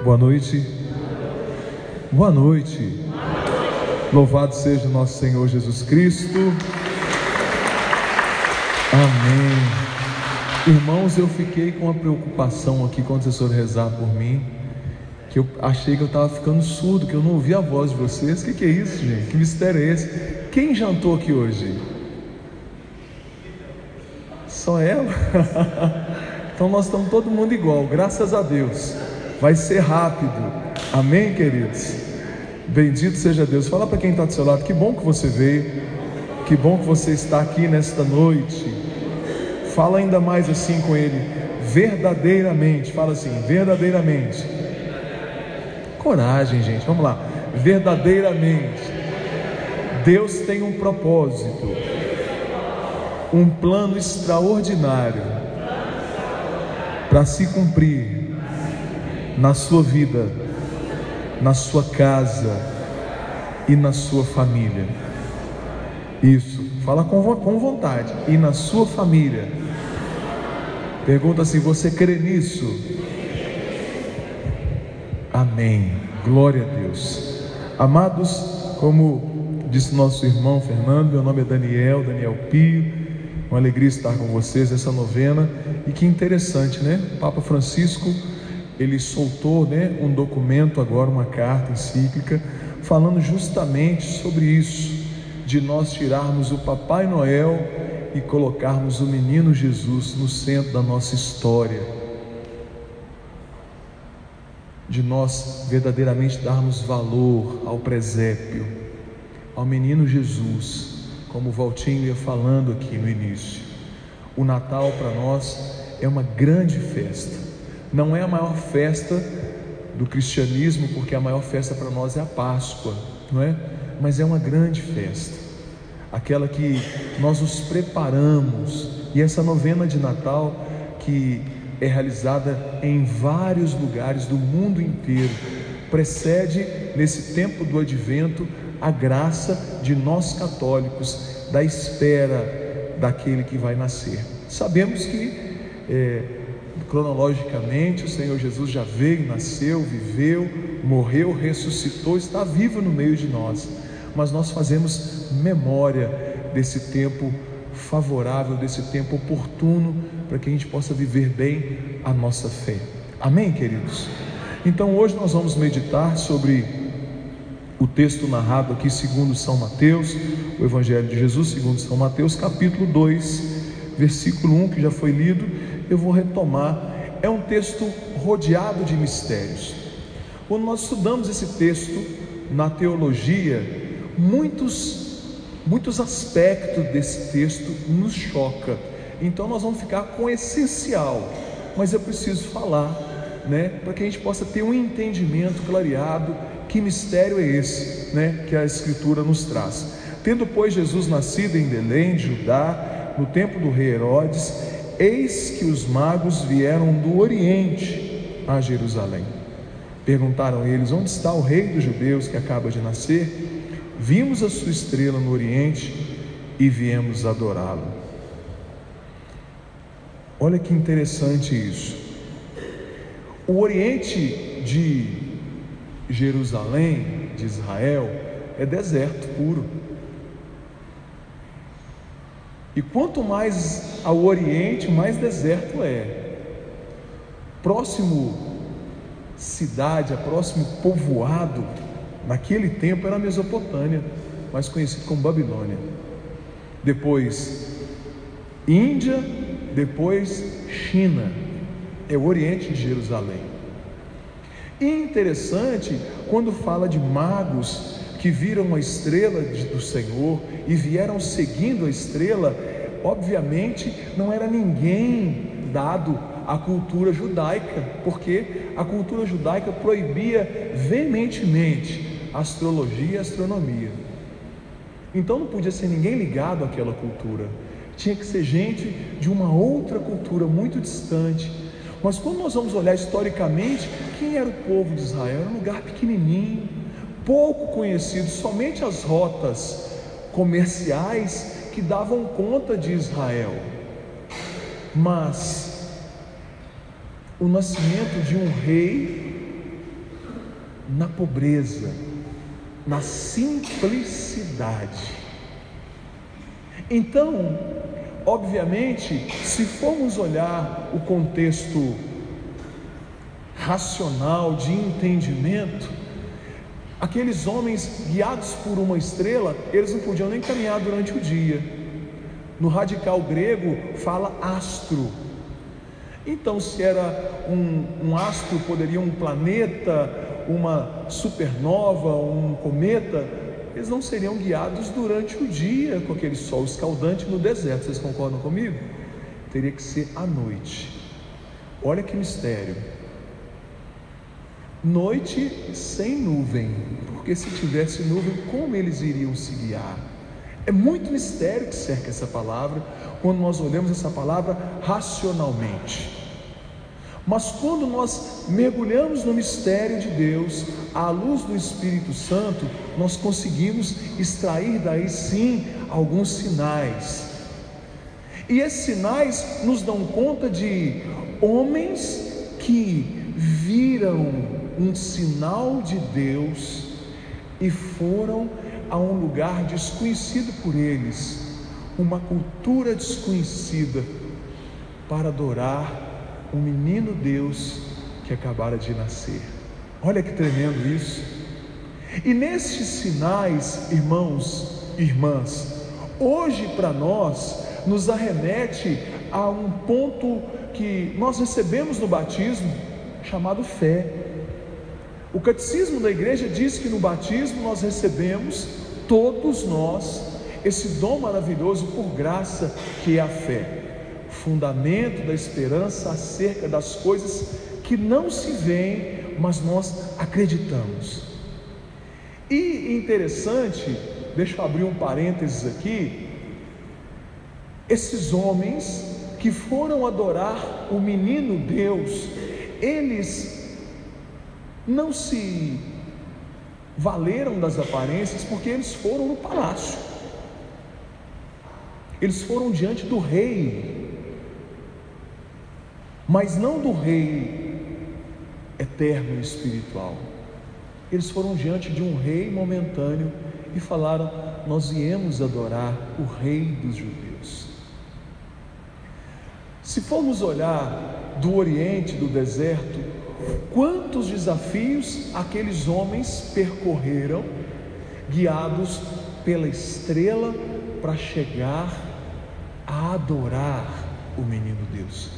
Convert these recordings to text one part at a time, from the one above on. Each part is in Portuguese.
Boa noite. Boa noite. Louvado seja o nosso Senhor Jesus Cristo. Amém. Irmãos, eu fiquei com uma preocupação aqui quando vocês foram rezar por mim, que eu achei que eu estava ficando surdo, que eu não ouvia a voz de vocês. O que é isso, gente? Que mistério é esse? Quem jantou aqui hoje? Só ela? Então nós estamos todo mundo igual, graças a Deus. Vai ser rápido. Amém, queridos? Bendito seja Deus. Fala para quem está do seu lado: que bom que você veio, que bom que você está aqui nesta noite. Fala ainda mais assim com ele: verdadeiramente. Fala assim: verdadeiramente. Coragem, gente, vamos lá. Verdadeiramente, Deus tem um propósito, um plano extraordinário para se cumprir na sua vida, na sua casa e na sua família. Isso, fala com vontade. E na sua família. Pergunta assim: você crê nisso? Amém, glória a Deus. Amados, como disse nosso irmão Fernando, meu nome é Daniel Pio. Uma alegria estar com vocês nessa novena. E que interessante, né? O Papa Francisco, ele soltou, né, um documento agora, uma carta encíclica, falando justamente sobre isso, de nós tirarmos o Papai Noel e colocarmos o menino Jesus no centro da nossa história, de nós verdadeiramente darmos valor ao presépio, ao menino Jesus, como o Valtinho ia falando aqui no início. O Natal para nós é uma grande festa. Não é a maior festa do cristianismo, porque a maior festa para nós é a Páscoa, não é? Mas é uma grande festa, aquela que nós nos preparamos. E essa novena de Natal, que é realizada em vários lugares do mundo inteiro, precede, nesse tempo do Advento, a graça de nós católicos, da espera daquele que vai nascer. Sabemos que cronologicamente o Senhor Jesus já veio, nasceu, viveu, morreu, ressuscitou, está vivo no meio de nós, mas nós fazemos memória desse tempo favorável, desse tempo oportuno, para que a gente possa viver bem a nossa fé. Amém, queridos? Então hoje nós vamos meditar sobre o texto narrado aqui segundo São Mateus, o Evangelho de Jesus segundo São Mateus, capítulo 2, versículo 1, que já foi lido. Eu vou retomar. É um texto rodeado de mistérios. Quando nós estudamos esse texto na teologia, muitos aspectos desse texto nos choca. Então nós vamos ficar com o essencial, mas eu preciso falar, né, para que a gente possa ter um entendimento clareado. Que mistério é esse, né, que a Escritura nos traz? Tendo, pois, Jesus nascido em Belém, de Judá, no tempo do rei Herodes, eis que os magos vieram do Oriente a Jerusalém. Perguntaram eles: onde está o rei dos judeus que acaba de nascer? Vimos a sua estrela no Oriente e viemos adorá-lo. Olha que interessante isso. O Oriente de Jerusalém, de Israel, é deserto puro. E quanto mais ao Oriente, mais deserto é. Próximo cidade, próximo povoado, naquele tempo era a Mesopotâmia, mais conhecido como Babilônia. Depois Índia, depois China. É o Oriente de Jerusalém. E interessante, quando fala de magos que viram a estrela do Senhor e vieram seguindo a estrela, obviamente não era ninguém dado à cultura judaica, porque a cultura judaica proibia veementemente a astrologia e a astronomia. Então não podia ser ninguém ligado àquela cultura, tinha que ser gente de uma outra cultura muito distante. Mas quando nós vamos olhar historicamente, quem era o povo de Israel? Era um lugar pequenininho, pouco conhecido, somente as rotas comerciais que davam conta de Israel. Mas o nascimento de um rei na pobreza, na simplicidade. Então, obviamente, se formos olhar o contexto racional de entendimento, aqueles homens guiados por uma estrela, eles não podiam nem caminhar durante o dia. No radical grego fala astro. Então, se era um astro, poderia um planeta, uma supernova, um cometa, eles não seriam guiados durante o dia com aquele sol escaldante no deserto. Vocês concordam comigo? Teria que ser à noite. Olha que mistério. Noite sem nuvem, porque se tivesse nuvem, como eles iriam se guiar? É muito mistério que cerca essa palavra, quando nós olhamos essa palavra racionalmente. Mas quando nós mergulhamos no mistério de Deus, à luz do Espírito Santo, nós conseguimos extrair daí sim alguns sinais. E esses sinais nos dão conta de homens que viram um sinal de Deus e foram a um lugar desconhecido por eles, uma cultura desconhecida, para adorar o menino Deus que acabara de nascer. Olha que tremendo isso. E nestes sinais, irmãos e irmãs, hoje para nós nos arremete a um ponto que nós recebemos no batismo, chamado fé. O catecismo da igreja diz que no batismo nós recebemos, todos nós, esse dom maravilhoso por graça que é a fé, fundamento da esperança acerca das coisas que não se veem, mas nós acreditamos. E interessante, deixa eu abrir um parênteses aqui, esses homens que foram adorar o menino Deus, eles não se valeram das aparências, porque eles foram no palácio, eles foram diante do rei, mas não do rei eterno e espiritual. Eles foram diante de um rei momentâneo e falaram: nós viemos adorar o rei dos judeus. Se formos olhar do Oriente, do deserto, quantos desafios aqueles homens percorreram, guiados pela estrela, para chegar a adorar o menino Deus.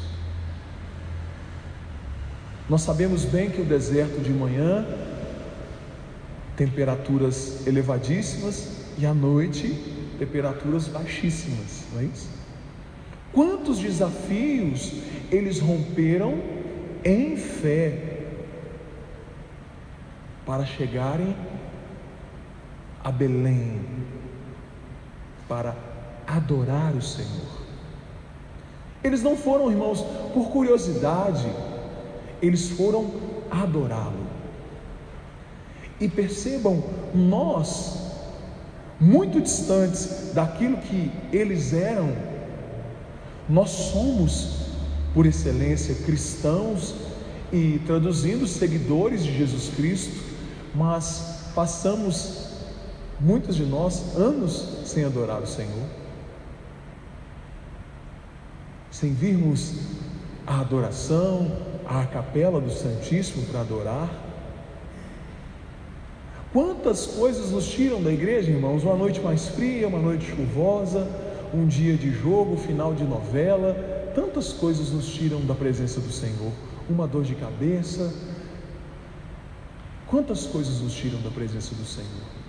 Nós sabemos bem que o deserto de manhã, temperaturas elevadíssimas, e à noite, temperaturas baixíssimas, não é isso? Quantos desafios eles romperam em fé para chegarem a Belém, para adorar o Senhor. Eles não foram, irmãos, por curiosidade, eles foram adorá-lo. E percebam, nós, muito distantes daquilo que eles eram, nós somos, por excelência, cristãos e, traduzindo, seguidores de Jesus Cristo, mas passamos, muitos de nós, anos sem adorar o Senhor, sem virmos a adoração, à capela do Santíssimo para adorar. Quantas coisas nos tiram da igreja, irmãos? Uma noite mais fria, uma noite chuvosa, um dia de jogo, final de novela, tantas coisas nos tiram da presença do Senhor. Uma dor de cabeça, quantas coisas nos tiram da presença do Senhor?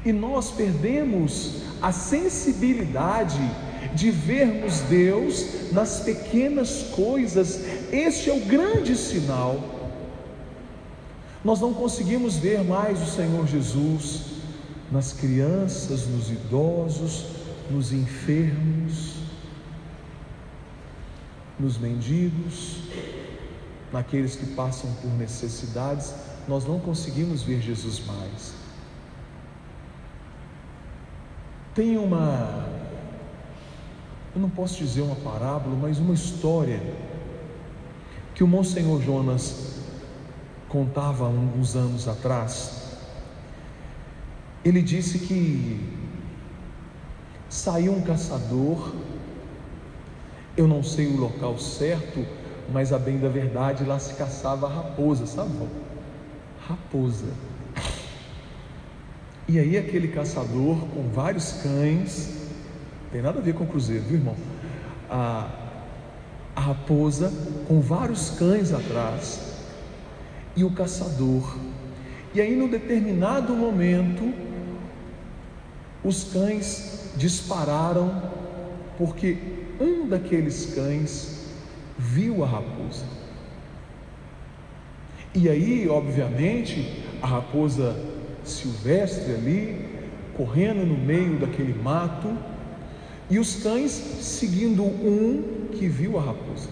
E nós perdemos a sensibilidade de vermos Deus nas pequenas coisas. Este é o grande sinal. Nós não conseguimos ver mais o Senhor Jesus nas crianças, nos idosos, nos enfermos, nos mendigos, naqueles que passam por necessidades. Nós não conseguimos ver Jesus mais. Tem eu não posso dizer uma parábola, mas uma história que o Monsenhor Jonas contava há alguns anos atrás. Ele disse que saiu um caçador, eu não sei o local certo, mas a bem da verdade lá se caçava raposa, sabe? Raposa. E aí aquele caçador com vários cães, tem nada a ver com o cruzeiro, viu, irmão? A raposa com vários cães atrás e o caçador. E aí, num determinado momento, os cães dispararam porque um daqueles cães viu a raposa. E aí, obviamente, a raposa silvestre ali, correndo no meio daquele mato, e os cães seguindo um que viu a raposa.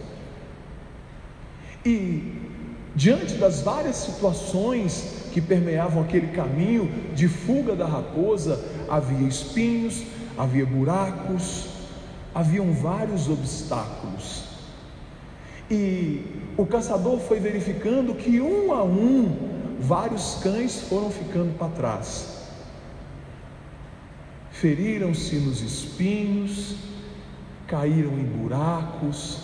E diante das várias situações que permeavam aquele caminho de fuga da raposa, havia espinhos, havia buracos, haviam vários obstáculos. E o caçador foi verificando que um a um, vários cães foram ficando para trás. Feriram-se nos espinhos, caíram em buracos,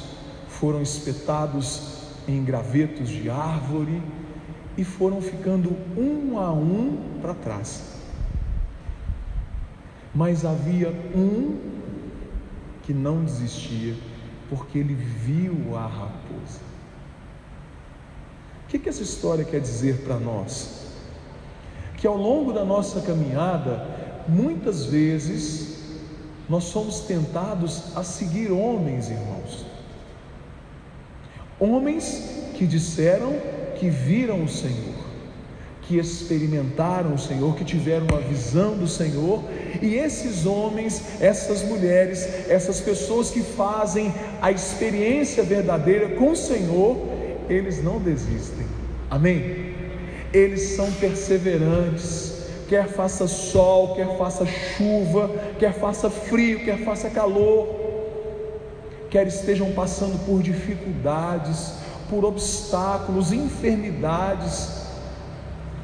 foram espetados em gravetos de árvore e foram ficando um a um para trás. Mas havia um que não desistia, porque ele viu a raposa. O que essa história quer dizer para nós? Que ao longo da nossa caminhada, muitas vezes nós somos tentados a seguir homens, irmãos. Homens que disseram que viram o Senhor, que experimentaram o Senhor, que tiveram uma visão do Senhor. E esses homens, essas mulheres, essas pessoas que fazem a experiência verdadeira com o Senhor, eles não desistem, amém? Eles são perseverantes, quer faça sol, quer faça chuva, quer faça frio, quer faça calor, quer estejam passando por dificuldades, por obstáculos, enfermidades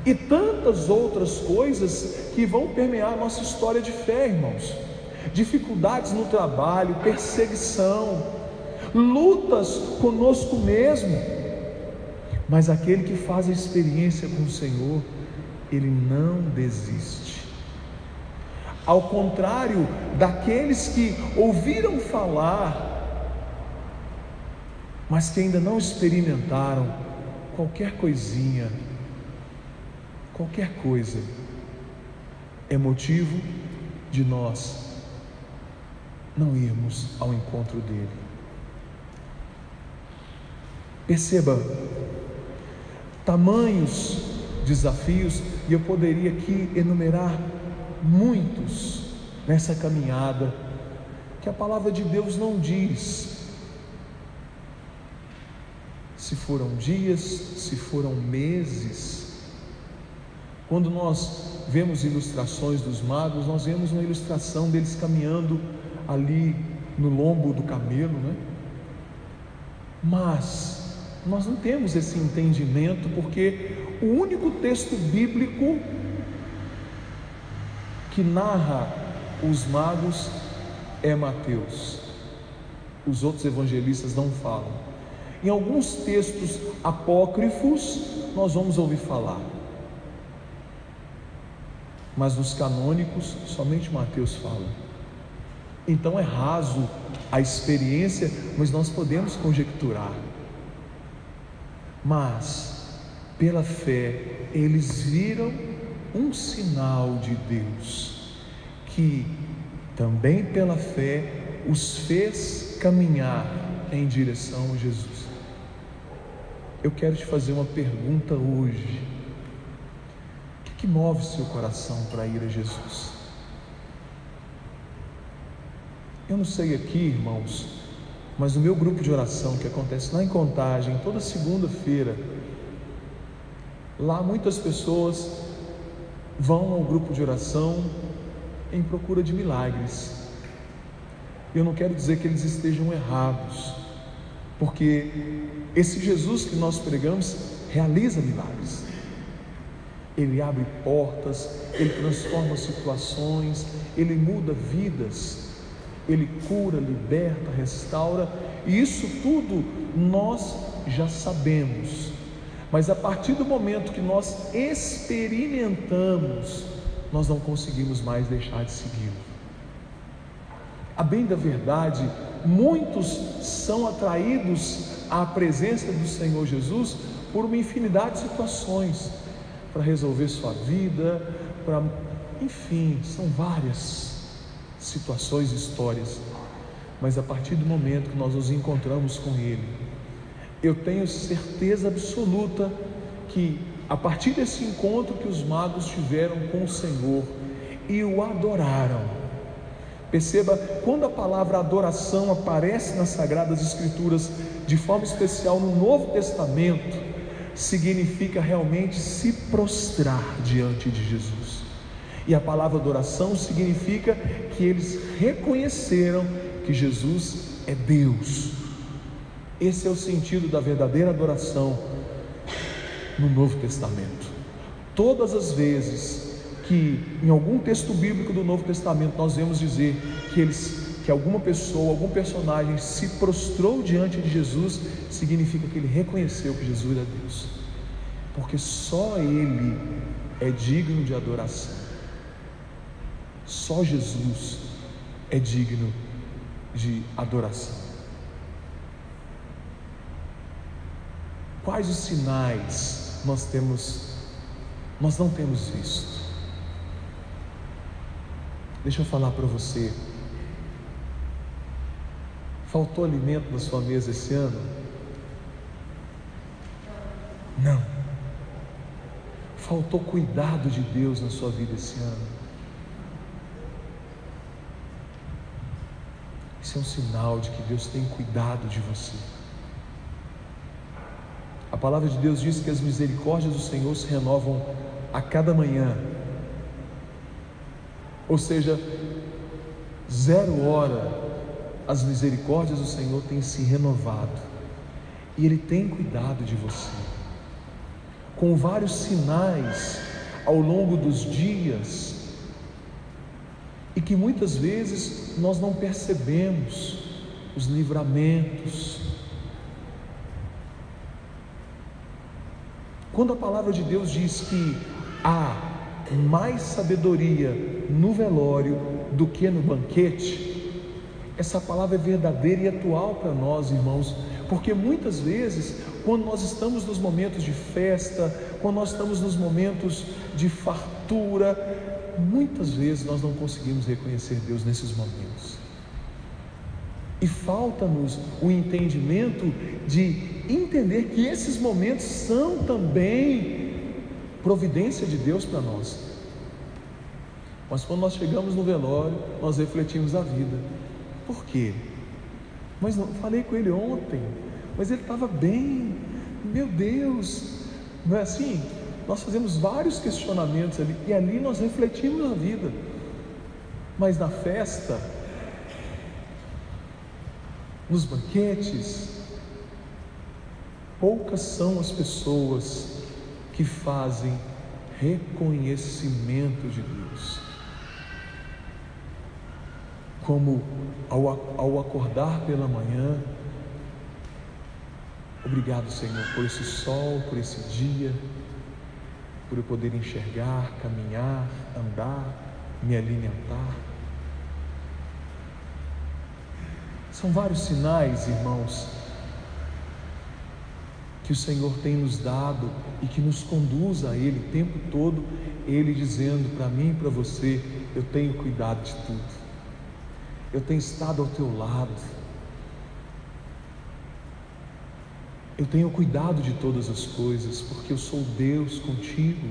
e tantas outras coisas que vão permear a nossa história de fé, irmãos. Dificuldades no trabalho, perseguição, lutas conosco mesmo. Mas aquele que faz a experiência com o Senhor, ele não desiste. Ao contrário daqueles que ouviram falar, mas que ainda não experimentaram, qualquer coisinha, qualquer coisa é motivo de nós não irmos ao encontro dele. Perceba, tamanhos desafios, e eu poderia aqui enumerar muitos nessa caminhada, que a palavra de Deus não diz se foram dias, se foram meses. Quando nós vemos ilustrações dos magos, nós vemos uma ilustração deles caminhando ali no lombo do camelo, né? Mas nós não temos esse entendimento, porque o único texto bíblico que narra os magos é Mateus. Os outros evangelistas não falam. Em alguns textos apócrifos nós vamos ouvir falar, mas nos canônicos somente Mateus fala. Então é raso a experiência, mas nós podemos conjecturar. Mas pela fé eles viram um sinal de Deus, que também pela fé os fez caminhar em direção a Jesus. Eu quero te fazer uma pergunta hoje: o que move seu coração para ir a Jesus? Eu não sei aqui, irmãos, mas no meu grupo de oração, que acontece lá em Contagem, toda segunda-feira, lá muitas pessoas vão ao grupo de oração em procura de milagres. Eu não quero dizer que eles estejam errados, porque esse Jesus que nós pregamos realiza milagres. Ele abre portas, Ele transforma situações, Ele muda vidas, Ele cura, liberta, restaura, e isso tudo nós já sabemos, mas a partir do momento que nós experimentamos, nós não conseguimos mais deixar de segui-lo. A bem da verdade, muitos são atraídos à presença do Senhor Jesus por uma infinidade de situações, para resolver sua vida, enfim, são várias situações, histórias, mas a partir do momento que nós nos encontramos com Ele, eu tenho certeza absoluta que a partir desse encontro que os magos tiveram com o Senhor e o adoraram, perceba, quando a palavra adoração aparece nas Sagradas Escrituras, de forma especial no Novo Testamento, significa realmente se prostrar diante de Jesus. E a palavra adoração significa que eles reconheceram que Jesus é Deus. Esse é o sentido da verdadeira adoração no Novo Testamento. Todas as vezes que em algum texto bíblico do Novo Testamento nós vemos dizer que alguma pessoa, algum personagem se prostrou diante de Jesus, significa que ele reconheceu que Jesus era Deus, porque só Ele é digno de adoração, só Jesus é digno de adoração. Quais os sinais nós não temos visto? Deixa eu falar para você, faltou alimento na sua mesa esse ano? Não. Faltou cuidado de Deus na sua vida esse ano? Isso é um sinal de que Deus tem cuidado de você. A palavra de Deus diz que as misericórdias do Senhor se renovam a cada manhã, ou seja, 0 hora, as misericórdias do Senhor têm se renovado, e Ele tem cuidado de você, com vários sinais ao longo dos dias, e que muitas vezes nós não percebemos os livramentos. Quando a palavra de Deus diz que há mais sabedoria no velório do que no banquete, essa palavra é verdadeira e atual para nós, irmãos, porque muitas vezes, quando nós estamos nos momentos de festa, quando nós estamos nos momentos de fartura, muitas vezes nós não conseguimos reconhecer Deus nesses momentos, e falta-nos o entendimento de entender que esses momentos são também providência de Deus para nós. Mas quando nós chegamos no velório, nós refletimos a vida. Por quê? Mas não, falei com ele ontem, mas ele estava bem, meu Deus, não é assim? Nós fazemos vários questionamentos ali, e ali nós refletimos a vida. Mas na festa, nos banquetes, poucas são as pessoas que fazem reconhecimento de Deus, como ao acordar pela manhã, obrigado, Senhor, por esse sol, por esse dia, por eu poder enxergar, caminhar, andar, me alimentar. São vários sinais, irmãos, que o Senhor tem nos dado e que nos conduz a Ele o tempo todo, Ele dizendo para mim e para você: eu tenho cuidado de tudo, eu tenho estado ao teu lado, eu tenho cuidado de todas as coisas, porque eu sou Deus contigo.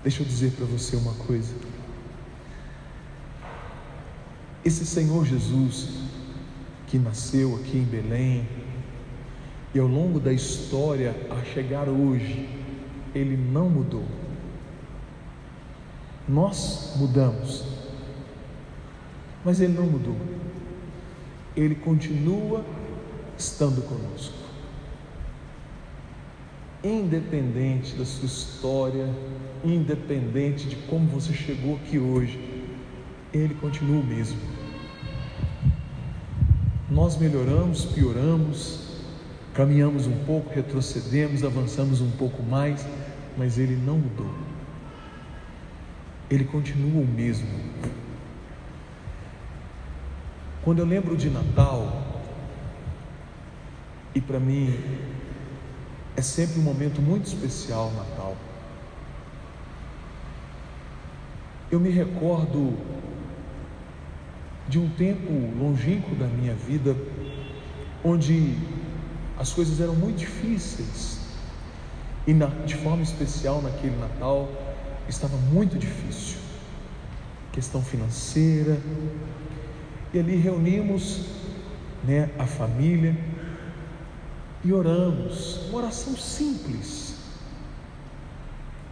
Deixa eu dizer para você uma coisa: esse Senhor Jesus, que nasceu aqui em Belém, e ao longo da história a chegar hoje, Ele não mudou. Nós mudamos, mas Ele não mudou. Ele continua estando conosco. Independente da sua história, independente de como você chegou aqui hoje, Ele continua o mesmo. Nós melhoramos, pioramos, caminhamos um pouco, retrocedemos, avançamos um pouco mais, mas Ele não mudou. Ele continua o mesmo. Quando eu lembro de Natal, e para mim é sempre um momento muito especial, Natal, eu me recordo de um tempo longínquo da minha vida, onde as coisas eram muito difíceis, e de forma especial naquele Natal, estava muito difícil, questão financeira, e ali reunimos, a família, e oramos, uma oração simples,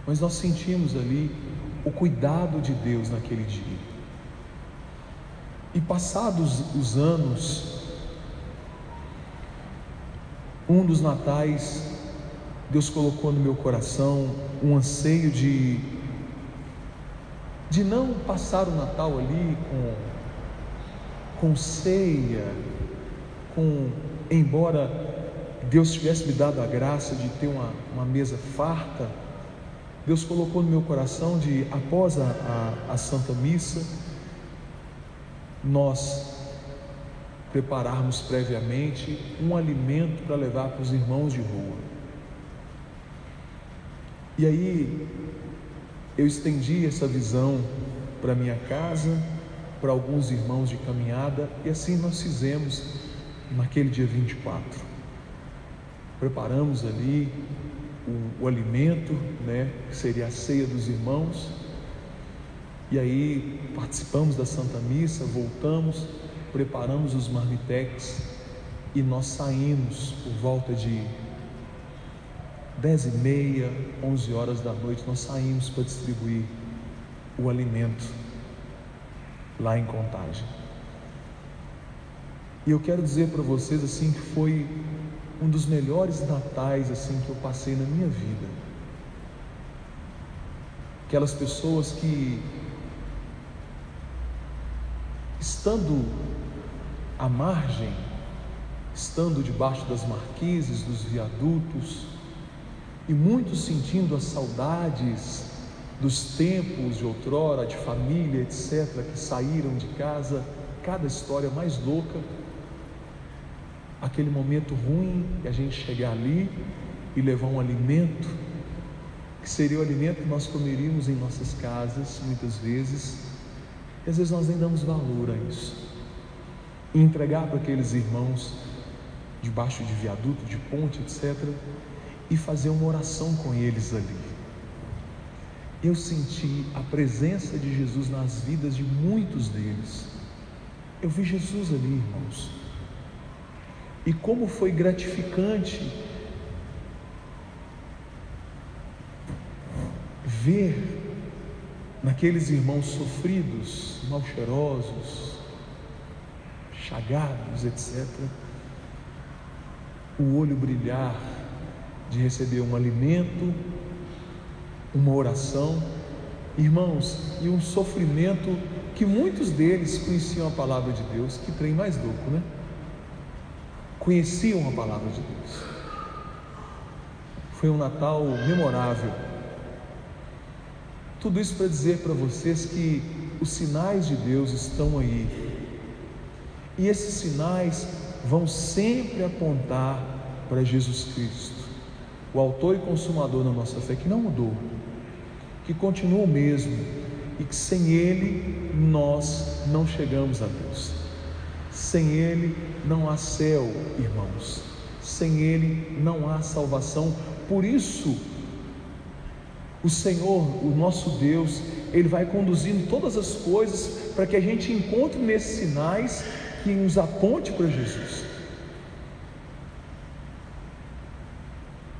mas nós sentimos ali o cuidado de Deus naquele dia. E passados os anos, um dos natais, Deus colocou no meu coração um anseio de não passar o Natal ali com ceia, embora Deus tivesse me dado a graça de ter uma mesa farta, Deus colocou no meu coração de, após a Santa Missa, nós prepararmos previamente um alimento para levar para os irmãos de rua. E aí eu estendi essa visão para minha casa, para alguns irmãos de caminhada, e assim nós fizemos naquele dia 24. Preparamos ali o alimento, que seria a ceia dos irmãos, e aí participamos da Santa Missa, voltamos, preparamos os marmitex, e nós saímos por volta de 10h30, 11 horas da noite, nós saímos para distribuir o alimento lá em Contagem. E eu quero dizer para vocês assim que foi um dos melhores natais assim que eu passei na minha vida. Aquelas pessoas que, estando à margem, estando debaixo das marquises, dos viadutos, e muitos sentindo as saudades dos tempos de outrora, de família, etc., que saíram de casa, cada história mais louca, aquele momento ruim de a gente chegar ali e levar um alimento, que seria o alimento que nós comeríamos em nossas casas, muitas vezes, e às vezes nós nem damos valor a isso, e entregar para aqueles irmãos debaixo de viaduto, de ponte, etc., e fazer uma oração com eles ali. Eu senti a presença de Jesus nas vidas de muitos deles. Eu vi Jesus ali, irmãos, e como foi gratificante ver naqueles irmãos sofridos, mal cheirosos, chagados, etc., o olho brilhar de receber um alimento, uma oração, irmãos, e um sofrimento que muitos deles conheciam a palavra de Deus. Que trem mais louco, né? Conheciam a palavra de Deus. Foi um Natal memorável. Tudo isso para dizer para vocês que os sinais de Deus estão aí, e esses sinais vão sempre apontar para Jesus Cristo, o autor e consumador da nossa fé, que não mudou, que continua o mesmo, e que sem Ele nós não chegamos a Deus. Sem Ele não há céu, irmãos. Sem Ele não há salvação. Por isso, o Senhor, o nosso Deus, Ele vai conduzindo todas as coisas para que a gente encontre nesses sinais que nos aponte para Jesus.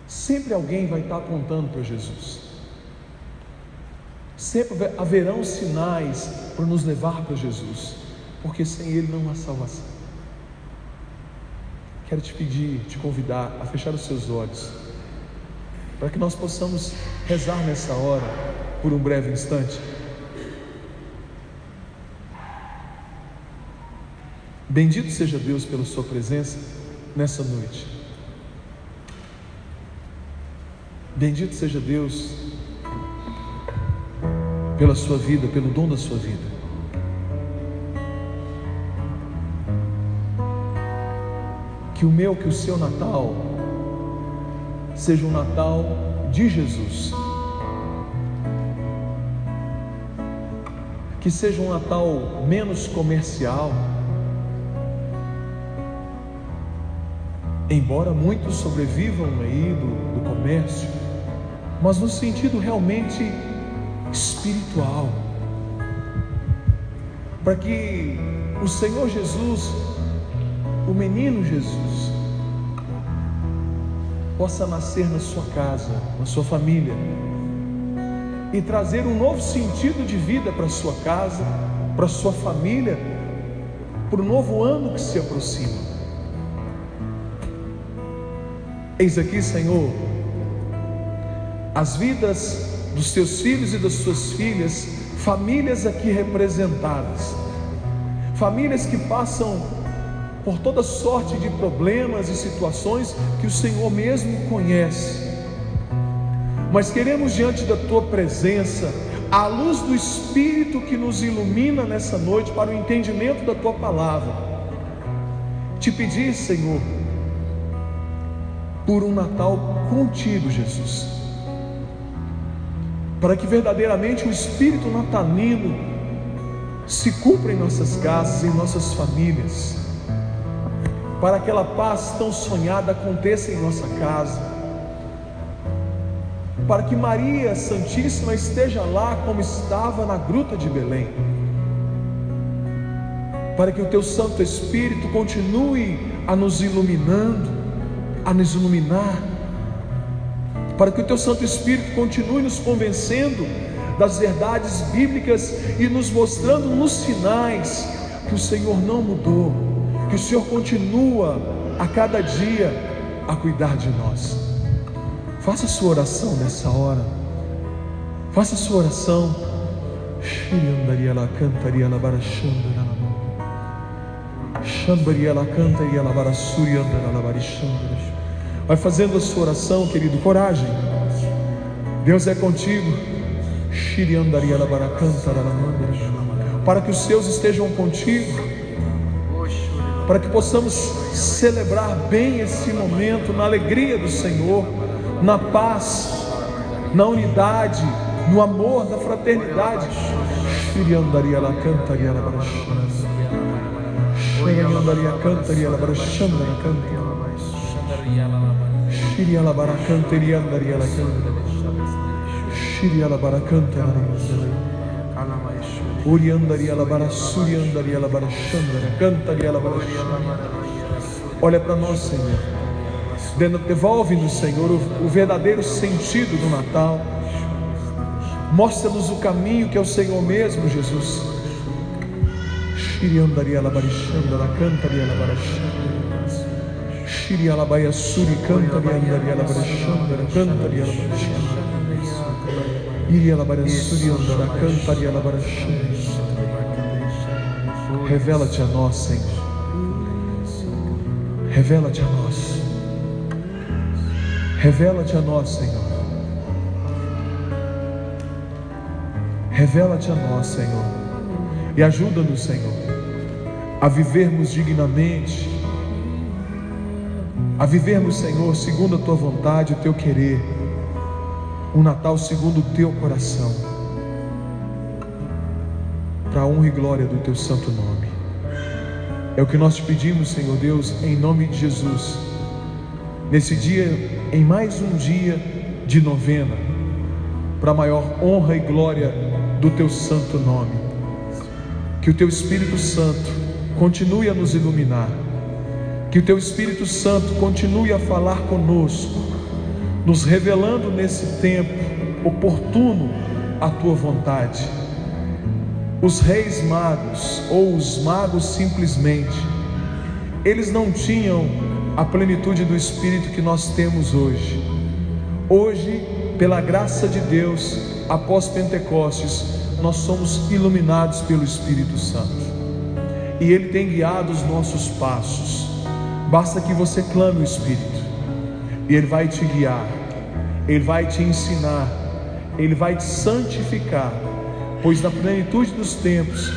Sempre alguém vai estar apontando para Jesus. Sempre haverão sinais para nos levar para Jesus, porque sem Ele não há salvação. quero te pedir, te convidar a fechar os seus olhos, para que nós possamos rezar nessa hora por um breve instante. Bendito seja Deus pela sua presença nessa noite. Bendito seja Deus pela sua vida, pelo dom da sua vida. Que o meu, que o seu Natal seja um Natal de Jesus. Que seja um Natal menos comercial, embora muitos sobrevivam aí do comércio, mas no sentido realmente espiritual, para que o Senhor Jesus, o menino Jesus, possa nascer na sua casa, na sua família, e trazer um novo sentido de vida para a sua casa, para a sua família, para o novo ano que se aproxima. Eis aqui, Senhor, as vidas dos teus filhos e das suas filhas, famílias aqui representadas, famílias que passam por toda sorte de problemas e situações que o Senhor mesmo conhece, mas queremos, diante da tua presença, à luz do Espírito que nos ilumina nessa noite para o entendimento da tua palavra, te pedir, Senhor, por um Natal contigo, Jesus, para que verdadeiramente o espírito natalino se cumpra em nossas casas, em nossas famílias, para que aquela paz tão sonhada aconteça em nossa casa, para que Maria Santíssima esteja lá como estava na gruta de Belém, para que o teu Santo Espírito continue a nos iluminando, a nos iluminar, para que o teu Santo Espírito continue nos convencendo das verdades bíblicas e nos mostrando nos sinais que o Senhor não mudou, que o Senhor continua a cada dia a cuidar de nós. Faça a sua oração nessa hora, faça a sua oração. Vai fazendo a sua oração, querido, coragem, Deus é contigo. Para que os seus estejam contigo, para que possamos celebrar bem esse momento, na alegria do Senhor, na paz, na unidade, no amor, na fraternidade. Olha para nós, Senhor, devolve-nos, Senhor, o verdadeiro sentido do Natal. Mostra-nos o caminho que é o Senhor mesmo, Jesus. Revela-te a nós, Senhor. Revela-te a nós. Revela-te a nós, Senhor. Revela-te a nós, Senhor. E ajuda-nos, Senhor, a vivermos dignamente, a vivermos, Senhor, segundo a tua vontade, o teu querer, um Natal segundo o teu coração, para a honra e glória do teu santo nome. É o que nós te pedimos, Senhor Deus, em nome de Jesus, nesse dia, em mais um dia de novena, para a maior honra e glória do teu santo nome. Que o teu Espírito Santo continue a nos iluminar, que o teu Espírito Santo continue a falar conosco, nos revelando nesse tempo oportuno a tua vontade. Os reis magos, ou os magos simplesmente, eles não tinham a plenitude do Espírito que nós temos hoje. Hoje, pela graça de Deus, após Pentecostes, nós somos iluminados pelo Espírito Santo, e Ele tem guiado os nossos passos. Basta que você clame o Espírito, e Ele vai te guiar, Ele vai te ensinar, Ele vai te santificar, pois na plenitude dos tempos,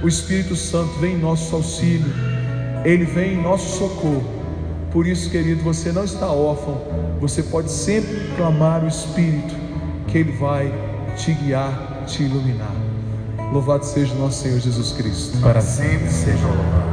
o Espírito Santo vem em nosso auxílio, Ele vem em nosso socorro. Por isso, querido, você não está órfão, você pode sempre clamar o Espírito, que Ele vai te guiar, te iluminar. Louvado seja o nosso Senhor Jesus Cristo, para sempre seja louvado.